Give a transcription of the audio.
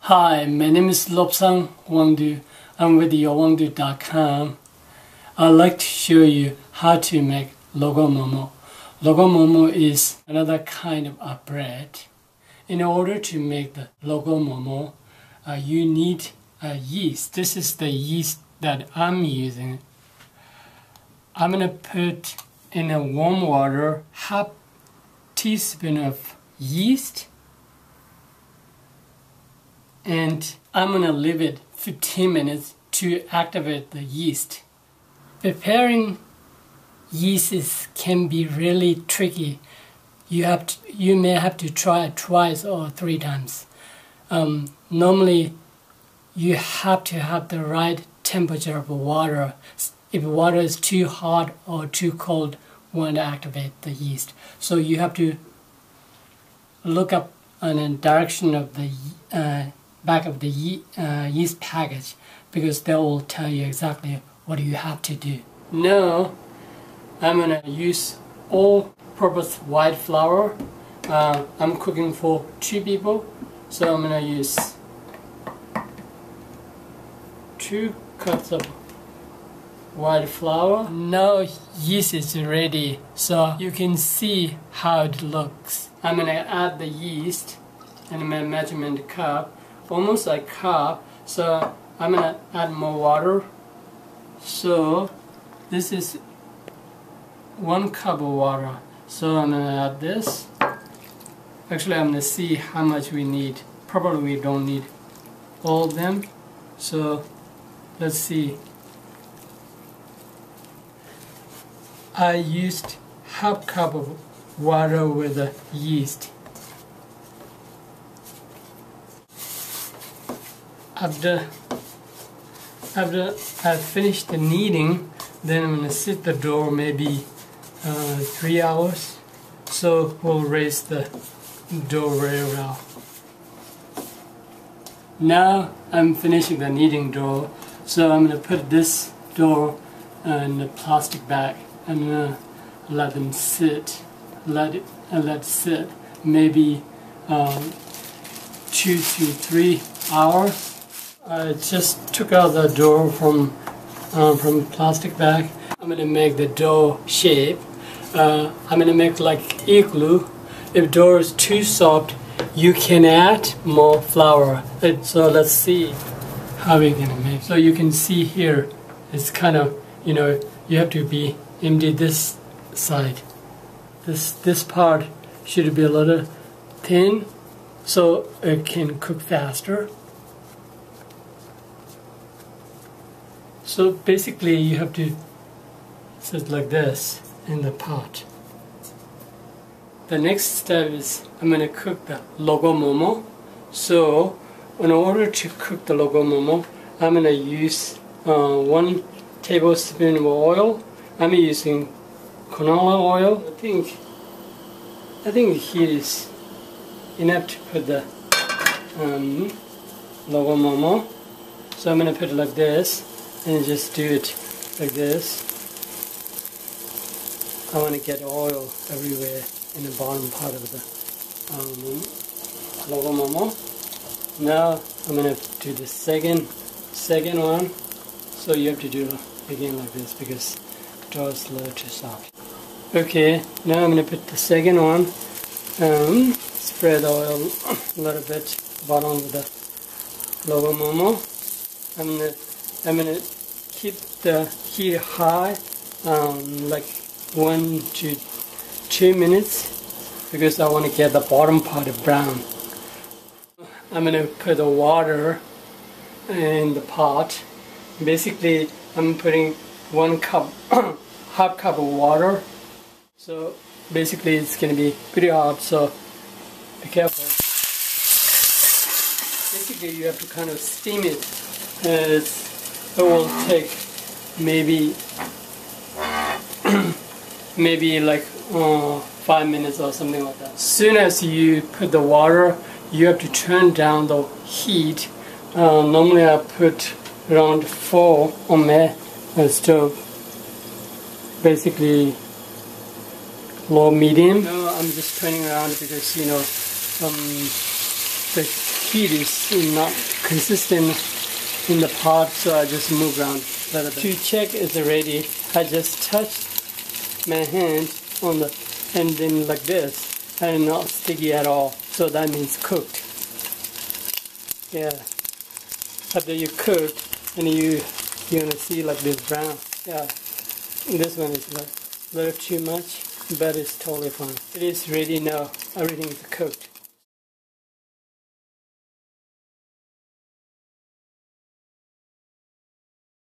Hi, my name is Lobsang Wangdu. I'm with yowangdu.com. I'd like to show you how to make Logo Momo. Logo Momo is another kind of a bread. In order to make the Logo Momo, you need yeast. This is the yeast that I'm using. I'm going to put in a warm water half teaspoon of yeast, and I'm going to leave it 15 minutes to activate the yeast. Preparing yeast can be really tricky. You may have to try it twice or 3 times. Normally, you have to have the right temperature of water. If water is too hot or too cold, won't activate the yeast. So you have to look up in the direction of the back of the yeast package, because they will tell you exactly what you have to do. Now I'm going to use all-purpose white flour. I'm cooking for 2 people, so I'm going to use 2 cups of white flour. Now yeast is ready, so you can see how it looks. I'm going to add the yeast in my measurement cup, almost like cup. So I'm going to add more water. So this is 1 cup of water. So I'm going to add this. Actually, I'm going to see how much we need. Probably we don't need all of them. So let's see. I used half cup of water with the yeast. After I finish the kneading, then I'm going to sit the dough maybe 3 hours. So we'll raise the dough very well. Now I'm finishing the kneading dough, so I'm going to put this dough in a plastic bag. I'm going to let them sit, let it sit maybe 2 to 3 hours. I just took out the dough from plastic bag. I'm going to make the dough shape. I'm going to make like igloo. If dough is too soft, you can add more flour. So let's see how we're going to make. So you can see here, it's kind of, you have to be empty this side. This part should be a little thin, so it can cook faster. So basically you have to sit like this in the pot. The next step is I'm going to cook the Logo Momo. So in order to cook the Logo Momo, I'm going to use 1 tablespoon of oil. I'm using canola oil. I think the heat is enough to put the Logo Momo. So I'm going to put it like this and just do it like this. I want to get oil everywhere in the bottom part of the Logo Momo. Now I'm going to do the second one. So you have to do again like this because the dough is a little too soft. Okay, now I'm going to put the second one. Spread oil a little bit bottom of the Logo Momo. I'm going to keep the heat high, like 1 to 2 minutes, because I want to get the bottom part brown. I'm going to put the water in the pot. Basically, I'm putting 1 cup, half cup of water. So basically, it's going to be pretty hot. So be careful. Basically, you have to kind of steam it. It will take maybe like 5 minutes or something like that. As soon as you put the water, you have to turn down the heat. Normally I put around 4 on my stove. Basically low medium. No, I'm just turning around because the heat is not consistent in the pot, so I just move around a little bit. To check it's ready, I just touch my hand on the, and then like this, and not sticky at all. So that means cooked. Yeah. After you cook, and you're gonna see like this brown. Yeah. This one is like a little too much, but it's totally fine. It is ready now. Everything is cooked.